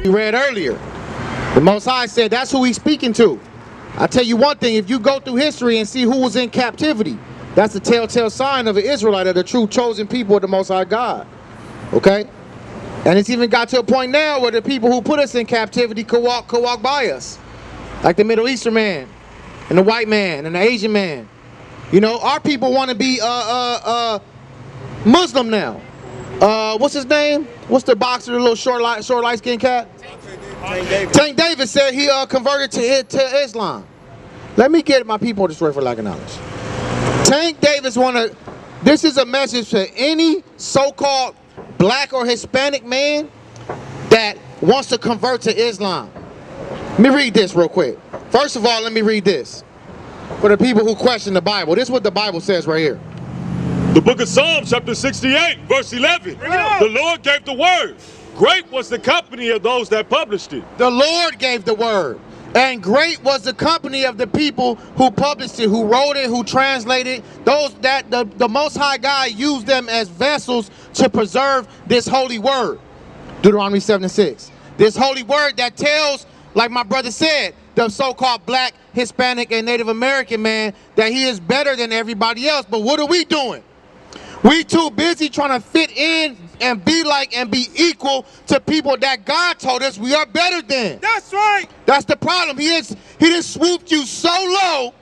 we read earlier. The Most High said that's who he's speaking to. I tell you one thing, if you go through history and see who was in captivity, that's the telltale sign of an Israelite, of the true chosen people of the Most High God. Okay? And it's even got to a point now where the people who put us in captivity could walk by us. Like the Middle Eastern man, and the white man, and the Asian man. You know, our people want to be Muslim now. What's his name? What's the boxer, the little short light-skinned cat? Tank Davis said he converted to Islam. Let me get my people destroyed for lack of knowledge. Tank Davis this is a message to any so-called black or Hispanic man that wants to convert to Islam. Let me read this real quick. First of all, let me read this. For the people who question the Bible. This is what the Bible says right here. The book of Psalms, chapter 68, verse 11. The Lord gave the word. Great was the company of those that published it. The Lord gave the word. And great was the company of the people who published it, who wrote it, who translated. Those that the Most High God used them as vessels to preserve this holy word. Deuteronomy 7:6. This holy word that tells, like my brother said, the so-called black, Hispanic, and Native American man that he is better than everybody else. But what are we doing? We too busy trying to fit in and be like and be equal to people that God told us we are better than. That's right. That's the problem. He just swooped you so low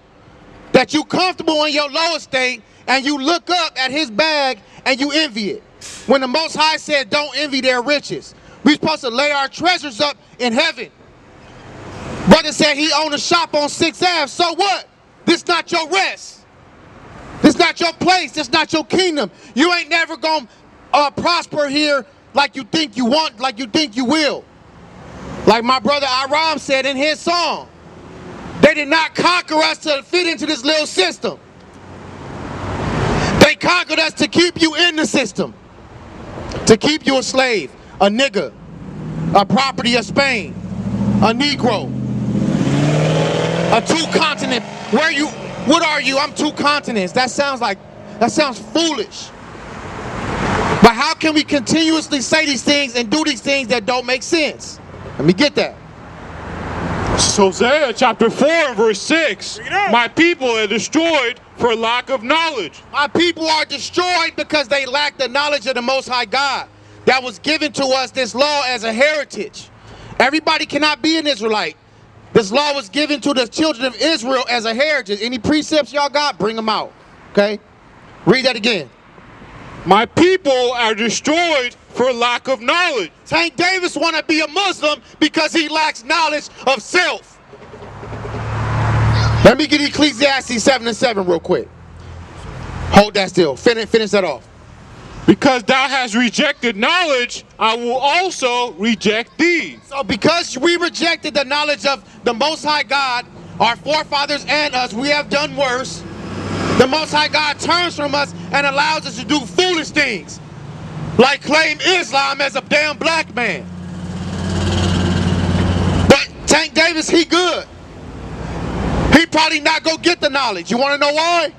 that you comfortable in your low estate and you look up at his bag and you envy it. When the Most High said don't envy their riches. We're supposed to lay our treasures up in heaven. Brother said he owned a shop on 6th Ave. So what? This not your rest. This not your place. This not your kingdom. You ain't never gonna prosper here like you think you want, like you think you will. Like my brother Ephraim said in his song, they did not conquer us to fit into this little system. They conquered us to keep you in the system, to keep you a slave, a nigger, a property of Spain, a Negro, a two-continent. What are you? I'm two continents. That sounds foolish. But how can we continuously say these things and do these things that don't make sense? Let me get that. Hosea chapter 4 verse 6. My people are destroyed for lack of knowledge. My people are destroyed because they lack the knowledge of the Most High God that was given to us, this law, as a heritage. Everybody cannot be an Israelite. This law was given to the children of Israel as a heritage. Any precepts y'all got, bring them out. Okay? Read that again. My people are destroyed for lack of knowledge. Tank Davis want to be a Muslim because he lacks knowledge of self. Let me get Ecclesiastes 7:7 real quick. Hold that still. Finish that off. Because thou hast rejected knowledge, I will also reject thee. So because we rejected the knowledge of the Most High God, our forefathers and us, we have done worse. The Most High God turns from us and allows us to do foolish things, like claim Islam as a damn black man. But Tank Davis, he good. He probably not gonna get the knowledge. You wanna know why?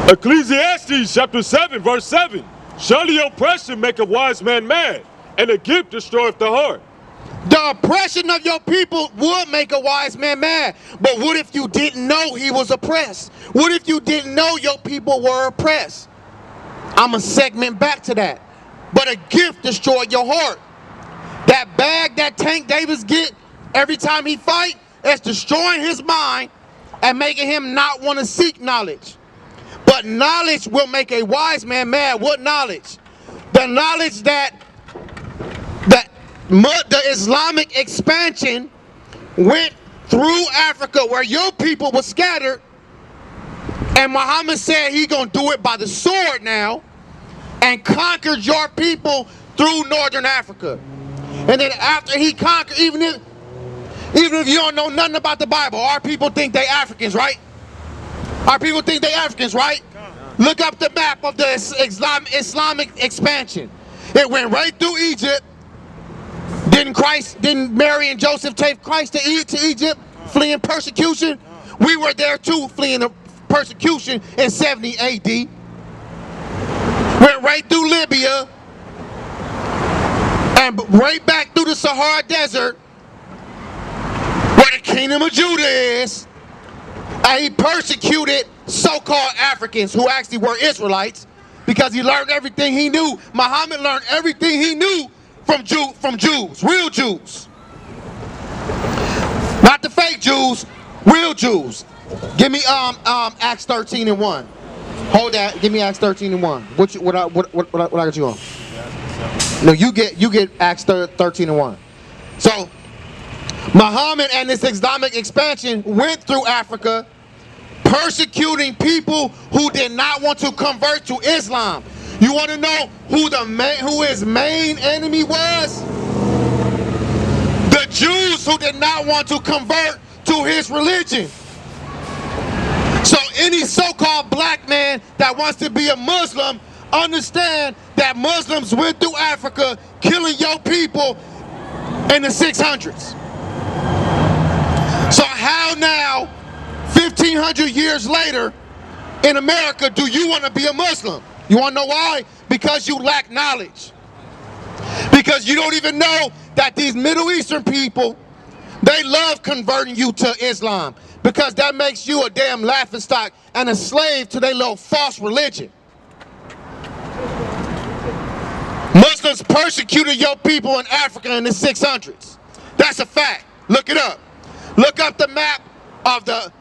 Ecclesiastes chapter 7 verse 7. Surely oppression make a wise man mad, and a gift destroyeth the heart. The oppression of your people would make a wise man mad. But what if you didn't know he was oppressed? What if you didn't know your people were oppressed? I'm going to segment back to that. But a gift destroyed your heart. That bag that Tank Davis get every time he fight is destroying his mind and making him not want to seek knowledge. But knowledge will make a wise man mad. What knowledge? The knowledge that the Islamic expansion went through Africa where your people were scattered, and Muhammad said he gonna do it by the sword now, and conquered your people through northern Africa. And then after he conquered, even if you don't know nothing about the Bible, our people think they Africans, right? Our people think they Africans, right? Look up the map of the Islamic expansion. It went right through Egypt. Didn't Mary and Joseph take Christ to Egypt, fleeing persecution? We were there too, fleeing the persecution in 70 AD. Went right through Libya. right back through the Sahara Desert, where the kingdom of Judah is, and he persecuted so-called Africans who actually were Israelites because he learned everything he knew. Muhammad learned everything he knew from Jews, real Jews. Not the fake Jews, real Jews. Give me Acts 13:1. Hold that. Give me Acts 13:1. What I got you on? No, you get Acts 13:1. So Muhammad and this Islamic expansion went through Africa, persecuting people who did not want to convert to Islam. You want to know who his main enemy was? The Jews who did not want to convert to his religion. So any so-called black man that wants to be a Muslim, understand that Muslims went through Africa killing your people in the 600s. So how now, 1,500 years later, in America, do you want to be a Muslim? You want to know why? Because you lack knowledge. Because you don't even know that these Middle Eastern people, they love converting you to Islam. Because that makes you a damn laughingstock and a slave to their little false religion. Muslims persecuted your people in Africa in the 600s. That's a fact. Look it up. Look up the map of the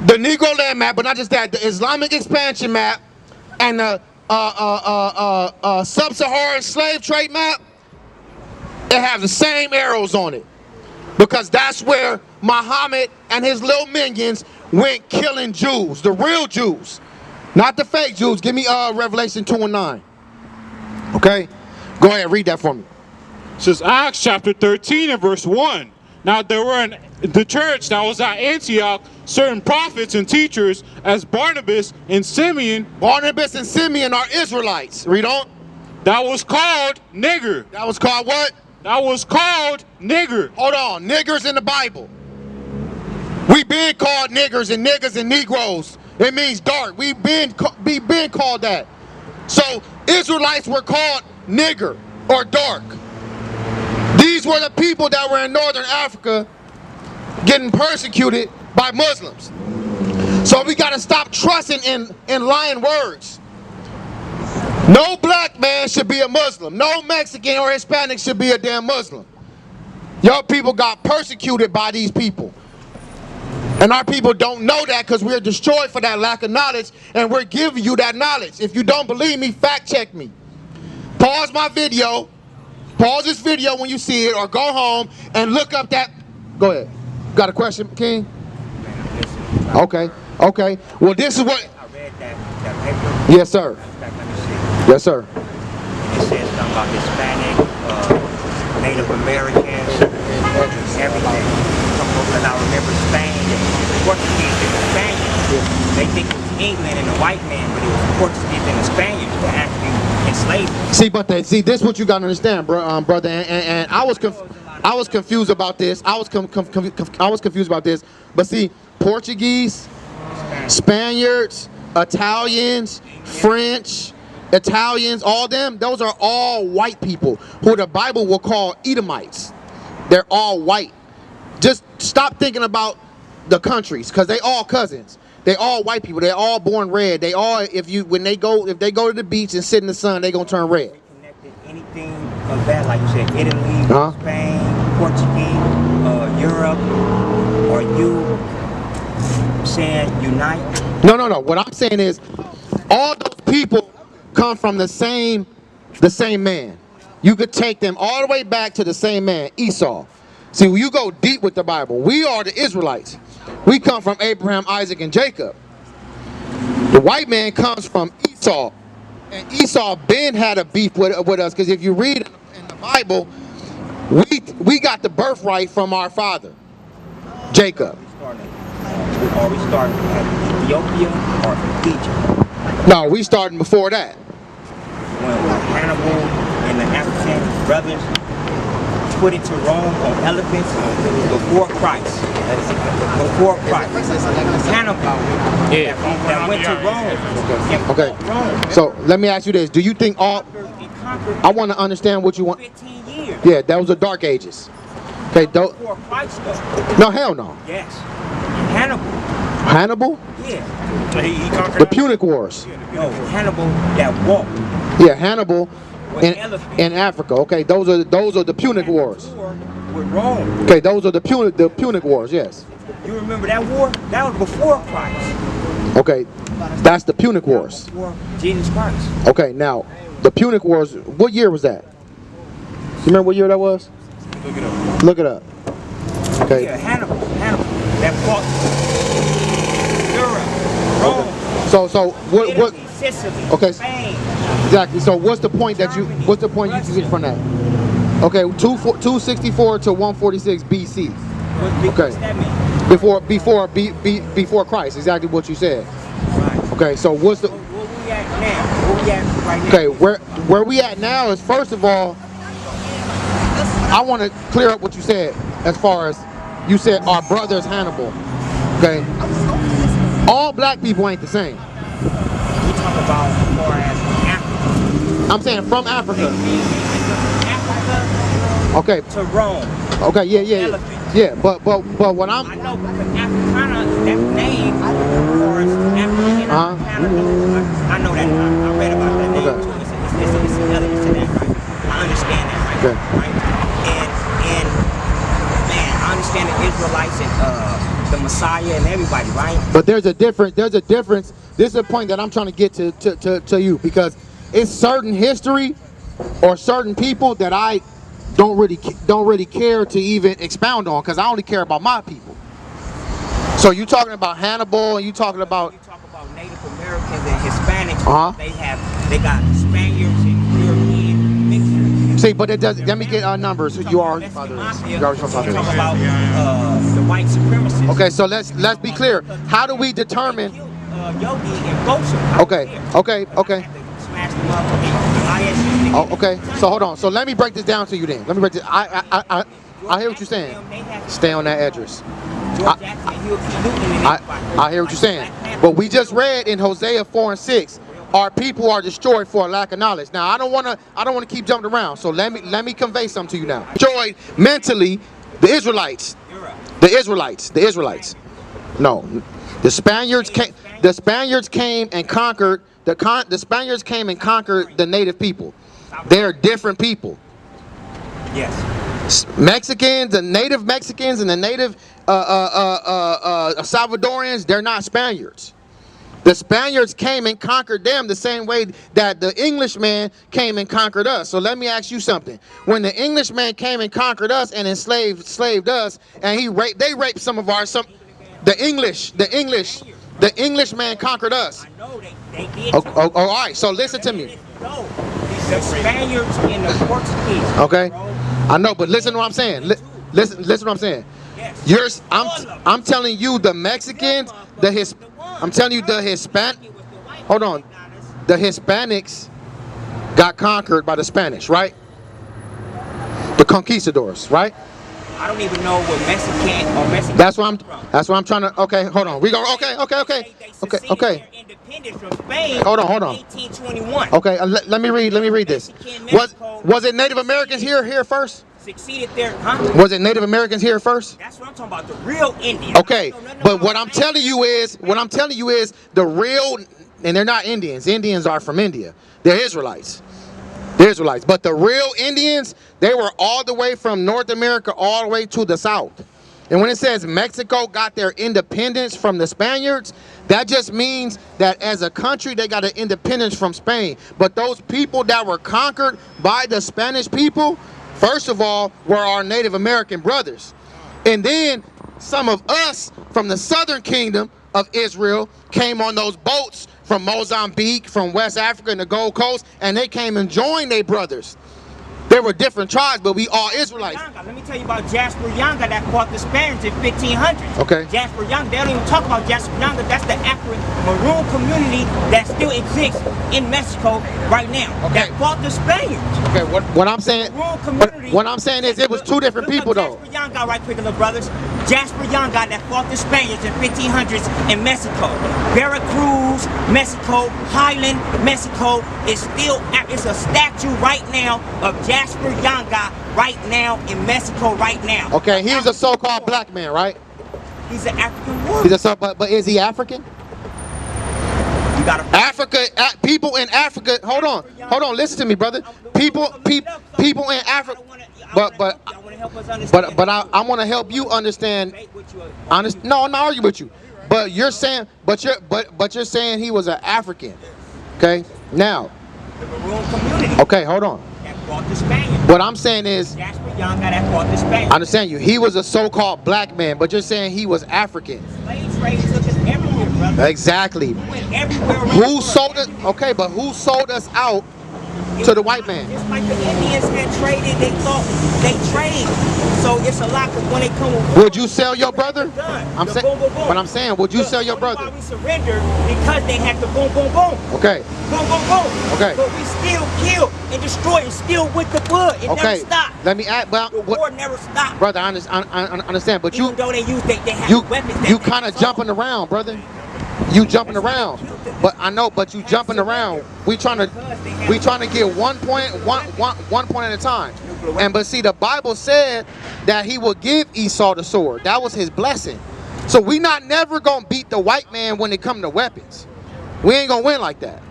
Negro land map, but not just that, the Islamic expansion map and the sub-Saharan slave trade map. It have the same arrows on it. Because that's where Muhammad and his little minions went killing Jews, the real Jews, not the fake Jews. Give me Revelation 2:9. Okay, go ahead, read that for me. It says Acts chapter 13 and verse 1. Now there were in the church that was at Antioch certain prophets and teachers as Barnabas and Simeon. Barnabas and Simeon are Israelites. Read on. That was called nigger. That was called what? That was called nigger. Hold on, niggers in the Bible. We been called niggers and Negroes. It means dark. We been called that. So Israelites were called nigger or dark. These were the people that were in northern Africa getting persecuted by Muslims. So we got to stop trusting in lying words. No black man should be a Muslim. No Mexican or Hispanic should be a damn Muslim. Your people got persecuted by these people. And our people don't know that because we're destroyed for that lack of knowledge, and we're giving you that knowledge. If you don't believe me, fact check me. Pause my video. Pause this video when you see it, or go home and look up that. Go ahead. Got a question, King? Okay. Okay. Well, this is what. I read that paper. Yes, sir. Yes, sir. And it says something about Hispanic, Native Americans, everything. And I remember Spain, the Portuguese and the Spaniards. They think it was England and the white man, but it was Portuguese and the Spaniards that actually enslaved them. See, this is what you got to understand, brother. And I was confused about this. I was confused about this. But see, Portuguese, Spaniards, Italians, French, Italians, all them, those are all white people who the Bible will call Edomites. They're all white. Just stop thinking about the countries, because they all cousins. They all white people. They're all born red. They all, if they go to the beach and sit in the sun, they're gonna turn red. They connected anything of that, like you said, Italy, Spain, Portuguese, Europe, or you saying unite? No. What I'm saying is, all those people come from the same man. You could take them all the way back to the same man, Esau. See, when you go deep with the Bible, we are the Israelites. We come from Abraham, Isaac, and Jacob. The white man comes from Esau. And Esau Ben had a beef with us, because if you read in the Bible, we got the birthright from our father, Jacob. Are we starting at Ethiopia or Egypt? No, we starting before that. When Hannibal and the African brothers put into Rome on elephants before Christ. Before Christ. Hannibal that went to Rome. Okay. Rome. So let me ask you this: do you think all? He conquered I want to understand what you want. 15 years. Yeah, that was the Dark Ages. Okay, Before Christ though. no, hell no. Yes. Hannibal. Hannibal, Yeah. So he conquered the Punic Wars. No, Hannibal that walked. Yeah, Hannibal With in elephants. Africa. Okay, those are the Punic Wars. War with Rome. Okay, those are the Punic Wars. Yes. You remember that war? That was before Christ. Okay, that's the Punic Wars. Before Jesus Christ. Okay, now the Punic Wars. What year was that? You remember what year that was? Look it up. Look it up. Okay. Yeah, Hannibal that fought Europe, Rome, So what Italy, Sicily, Okay. Spain. exactly? So what's the point that you? What's the point you get from that? Okay, 264 to 146 BC. What's Okay. that mean? Before Christ. Exactly what you said. Right. Okay, so what's the? Where we at now? Where we at right now? Okay, where we at now is, first of all, I want to clear up what you said as far as you said our brother is Hannibal. Okay, all black people ain't the same. We talk about as far as Africa. I'm saying from Africa. Africa Okay, to Rome. okay, yeah. But what I I'm know because Africana, that name, or African, I know that. I read about that name Okay. too. It's another, it's that, right? I understand that, right? Okay. Right? And man, I understand the Israelites and the Messiah and everybody, right? But there's a difference. This is a point that I'm trying to get to you, because it's certain history or certain people that I don't really care to even expound on, because I only care about my people. So you talking about Hannibal and you talking about You talk about Native Americans and Hispanics. Uh-huh. They got Spaniards and European mixtures. see, but it doesn't. Let me get numbers. You are. You Father talk is. You already talked about about this. the white supremacists. Okay, so let's be clear. How do we determine? Yogi and Bosa. Okay. Smash them up. ISU. Oh, okay. So hold on. So let me break this down to you then. Let me break this. I hear what you're saying. Stay on that address. I hear what you're saying. But we just read in Hosea 4:6, our people are destroyed for a lack of knowledge. Now I don't wanna keep jumping around. So let me convey something to you now. Destroyed mentally the Israelites. The Israelites. No. The Spaniards came and conquered the Spaniards came and conquered the native people. They're different people. Yes. Mexicans, the native Mexicans and the native Salvadorians, they're not Spaniards. The Spaniards came and conquered them the same way that the Englishman came and conquered us. So let me ask you something. When the Englishman came and conquered us and enslaved us, and they raped some of the Englishman conquered us. I know they did. Oh, all right. So listen to me. No. The Spaniards and the Portuguese. Okay. Bro. I know, but listen to what I'm saying. Listen what I'm saying. Yes. I'm telling you the Mexicans, I'm telling you the hold on. The Hispanics got conquered by the Spanish, right? The conquistadors, right? I don't even know what Mexican. That's what I'm trying to. Okay, hold on. We go. Okay. Their independence from Spain. Hold on. 1821. Okay, let me read this. Was it Native Americans here first? Succeeded there, huh? Was it Native Americans here first? That's what I'm talking about. The real Indians. Okay, but what I'm telling you is the real, and they're not Indians. Indians are from India. They're Israelites. But the real Indians, they were all the way from North America all the way to the south. And when it says Mexico got their independence from the Spaniards, that just means that as a country, they got an independence from Spain. But those people that were conquered by the Spanish people, first of all, were our Native American brothers. And then some of us from the southern kingdom of Israel came on those boats from Mozambique, from West Africa and the Gold Coast, and they came and joined their brothers. They were different tribes, but we all Israelites. Let me tell you about Jasper Younger that fought the Spaniards in 1500s. Okay. Jasper Younger, they don't even talk about Jasper Younger. That's the African maroon community that still exists in Mexico right now. Okay. That fought the Spaniards. Okay, what I'm saying, Maroon community. what I'm saying is it was two different people though. Jasper Younger, right quick, little brothers. Jasper Younger that fought the Spaniards in 1500s in Mexico. Veracruz, Mexico, Highland, Mexico is still, it's a statue right now of Jasper Younger right now in Mexico right now. Okay, he was a so-called black man, right? He's an African warrior. He's a but is he African? You gotta Africa, people in Africa. Hold on. Listen to me, brother. People in Africa. But I want to help you understand. No, I'm not arguing with you. But you're saying, but you're saying he was an African. Okay. Now. the maroon community. Okay, hold on. That fought the Spaniards. What I'm saying is, Jasper Younger that fought the Spaniards. I understand you. He was a so-called black man, but you're saying he was African. Slave trade took us everywhere, brother. Exactly. We went everywhere around Who the sold world. us? Okay, but who sold us out to the white man? Just like the Indians had traded, they thought they trade. So it's a lot, because when they come with Would you sell your brother? I'm saying, But I'm saying, would you sell your brother? We surrendered because they had the boom, boom, boom. Okay. Boom, boom, boom. Okay. But we still kill and destroy and still with the blood. It Okay. never stopped. Let me add, but The war never stopped. brother, I understand, but Even though they use, they have you weapons. you kind of jumping around, brother. You jumping around, but I know, but you jumping around. We trying to get one point at a time. And but see, the Bible said that he will give Esau the sword. That was his blessing. So we not never gonna beat the white man when it come to weapons. We ain't gonna win like that.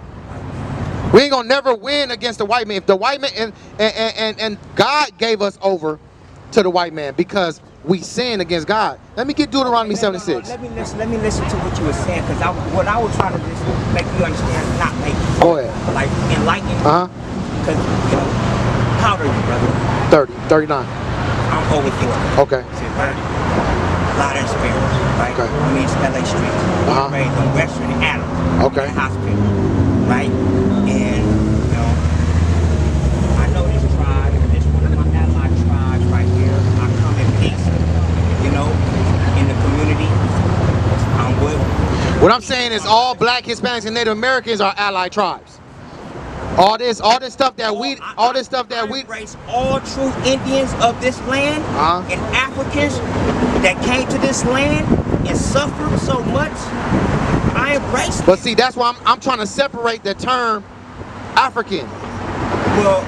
We ain't gonna never win against the white man. If the white man and God gave us over to the white man because we sinned against God. Let me get Deuteronomy 76. Let me listen to what you were saying, because what I was trying to just make you understand, not make you. Go ahead. Like enlighten you. Because, you know, how old are you, brother? 30, 39. I'm over 40. Okay. Right? A lot of experience, right? Okay. I mean, it's LA Street. Raised on Western Adams. Okay. In the hospital, right? And, you know, I know this tribe, this one of my allied tribes right here. I come in peace, you know, in the community. I'm with. What I'm saying is all black, Hispanics, and Native Americans are allied tribes. All this stuff that we embrace all true Indians of this land and Africans that came to this land and suffered so much. I embrace it. But see, that's why I'm trying to separate the term African. Well,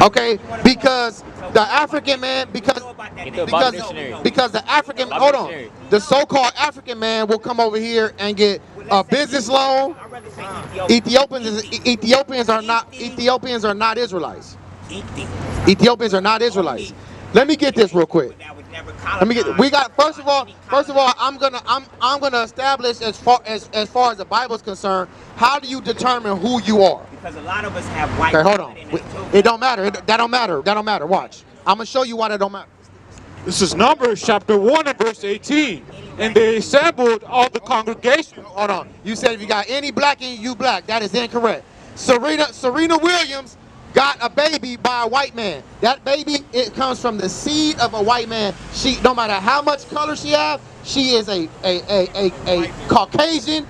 okay, because the African man, because the African, hold on, the so-called African man will come over here and get a business loan. Ethiopians are not Israelites. Ethiopians are not Israelites. Let me get this real quick. We got first of all, I'm gonna establish as far as the Bible is concerned, how do you determine who you are? Because a lot of us have white. Okay, hold on. It don't matter. That don't matter. Watch. I'm gonna show you why that don't matter. This is Numbers chapter 1 and verse 18. And they assembled all the congregation. Hold on. You said if you got any black in you, black. That is incorrect. Serena Williams got a baby by a white man. That baby, it comes from the seed of a white man. She, no matter how much color she has, she is a Caucasian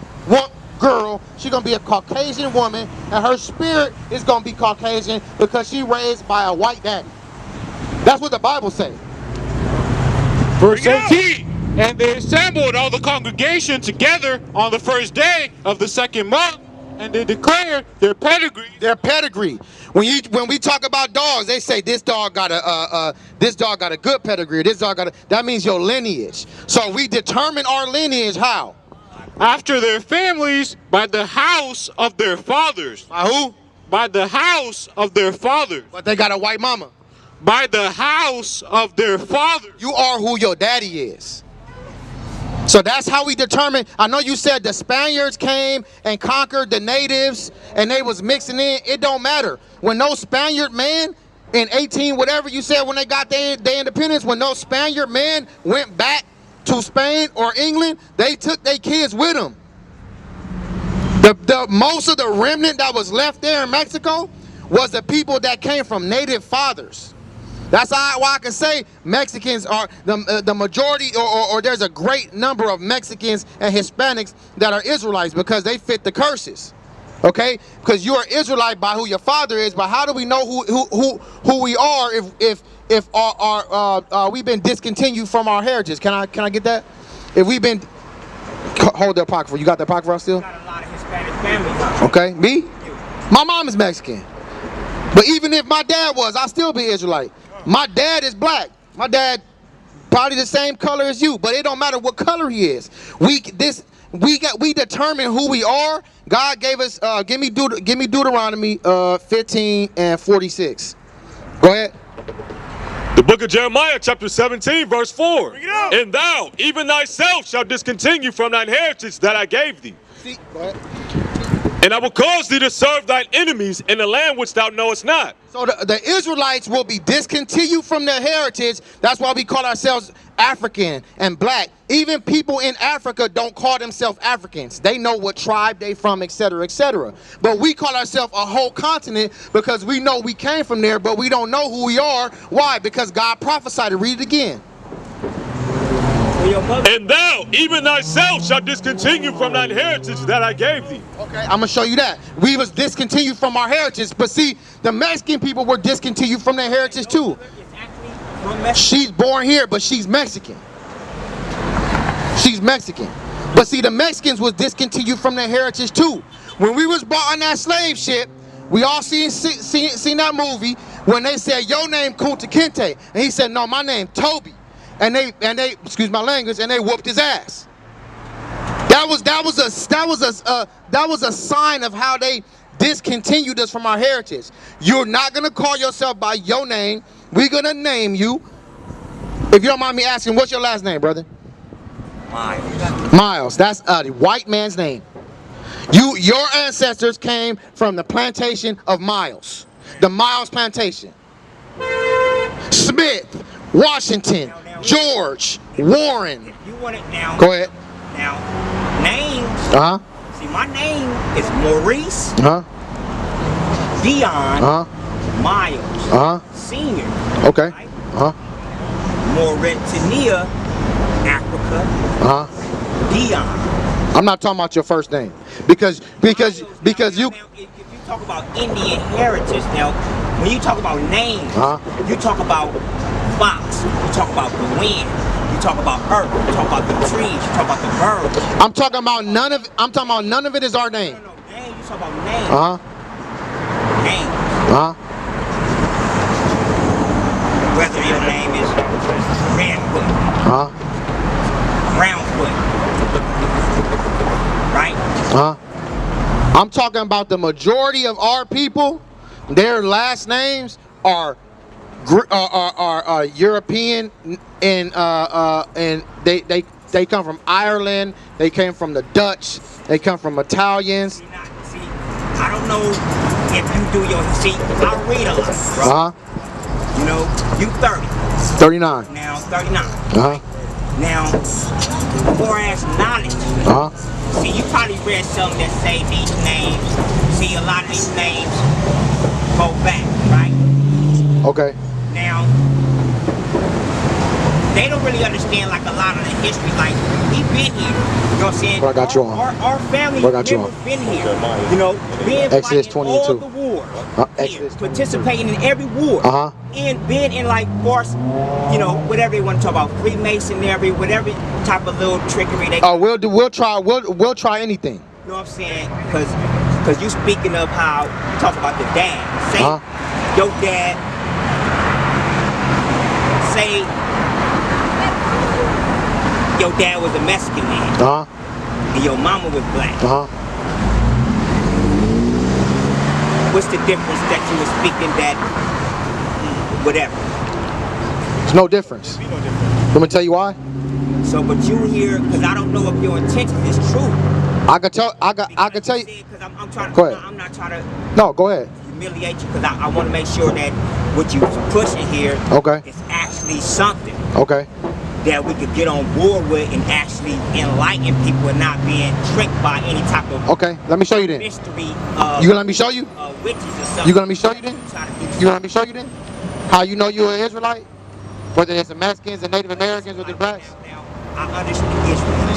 girl. She's gonna be a Caucasian woman, and her spirit is gonna be Caucasian because she raised by a white daddy. That's what the Bible says. Verse 18. And they assembled all the congregation together on the first day of the second month, and they declared their pedigree. Their pedigree. When we talk about dogs, they say this dog got a good pedigree. That means your lineage. So we determine our lineage how? After their families, by the house of their fathers. By who? By the house of their fathers. But they got a white mama. By the house of their fathers. You are who your daddy is. So that's how we determine. I know you said the Spaniards came and conquered the natives and they was mixing in. It don't matter. When no Spaniard man in 18 whatever you said when they got their independence, when no Spaniard man went back to Spain or England, they took their kids with them. The most of the remnant that was left there in Mexico was the people that came from native fathers. That's why I can say Mexicans are the majority, or there's a great number of Mexicans and Hispanics that are Israelites, because they fit the curses. Okay, because you are Israelite by who your father is, but how do we know who we are if we've been discontinued from our heritage? Can I get that? If we've been, hold the apocrypha. You got the apocrypha still? Got a lot of Hispanic families. Okay, me? My mom is Mexican, but even if my dad was, I'd still be Israelite. My dad is black. My dad probably the same color as you, but it don't matter what color he is. We determine who we are. God gave us. Give me Deuteronomy 15 and 46. Go ahead. The book of Jeremiah, chapter 17, verse 4. And thou, even thyself, shalt discontinue from thine heritage that I gave thee. See, go ahead. And I will cause thee to serve thine enemies in the land which thou knowest not. So the Israelites will be discontinued from their heritage. That's why we call ourselves African and black. Even people in Africa don't call themselves Africans. They know what tribe they from, etc., etc. But we call ourselves a whole continent because we know we came from there, but we don't know who we are. Why? Because God prophesied it. Read it again. And thou, even thyself, shalt discontinue from thine heritage that I gave thee. Okay, I'm gonna show you that. We was discontinued from our heritage, but see, the Mexican people were discontinued from their heritage too. She's born here, but she's Mexican. She's Mexican. But see, the Mexicans was discontinued from their heritage too. When we was bought on that slave ship, we all seen that movie when they said, "Your name Kunta Kinte," and he said, "No, my name Toby." And they excuse my language, and they whooped his ass. That was a sign of how they discontinued us from our heritage. You're not gonna call yourself by your name. We're gonna name you. If you don't mind me asking, what's your last name, brother? Miles. Miles. That's a white man's name. Your ancestors came from the plantation of Miles, the Miles plantation. Smith, Washington, George, Warren. If you want it now. Go ahead. Now, names. See, my name is Maurice. Dion. Miles. Senior. Okay. Right? Mauritania, Africa. Dion. I'm not talking about your first name because you. Now, if you talk about Indian heritage, now when you talk about names, you talk about fox, you talk about the wind, you talk about earth, you talk about the trees, you talk about the birds. I'm talking about none of it is our name. No, name, you talk about names. Names. Whether your name is Redfoot, Brownfoot, right? I'm talking about the majority of our people. Their last names are European, and they come from Ireland. They came from the Dutch. They come from Italians. See, I don't know if you do your I'll read a lot, bro. You know, you 30. 39. Now 39. Now, as far as knowledge, see, you probably read something that say these names. See, a lot of these names go back, right? Okay. Now, they don't really understand like a lot of the history. Like, we've been here. You know what I'm saying? What I got you on? Our family members been here. You know, being Exodus fighting 22. all the wars. Exodus 22. Participating in every war. And being in like force, you know, whatever they want to talk about, Freemasonry, whatever type of little trickery they. We'll try anything. You know what I'm saying? Because you speaking of how you talk about the dad. Say your dad. Say your dad was a Mexican man. And your mama was black. What's the difference that you were speaking that whatever? There's no difference. Let me tell you why. So, but you here, because I don't know if your intention is true. I could tell you. Because I'm trying to. Go ahead. I'm not trying to. No, go ahead. Humiliate you, because I want to make sure that what you pushing here Okay. is actually something. Okay. that we could get on board with and actually enlighten people and not being tricked by any type of Okay, let me show you then. mystery You gonna let me show you? witches or something. You gonna let me show you then? You gonna let me show you then? How you know you're an Israelite? Whether it's the Mexicans, the Native Americans, or the blacks? Now, I understand Israel.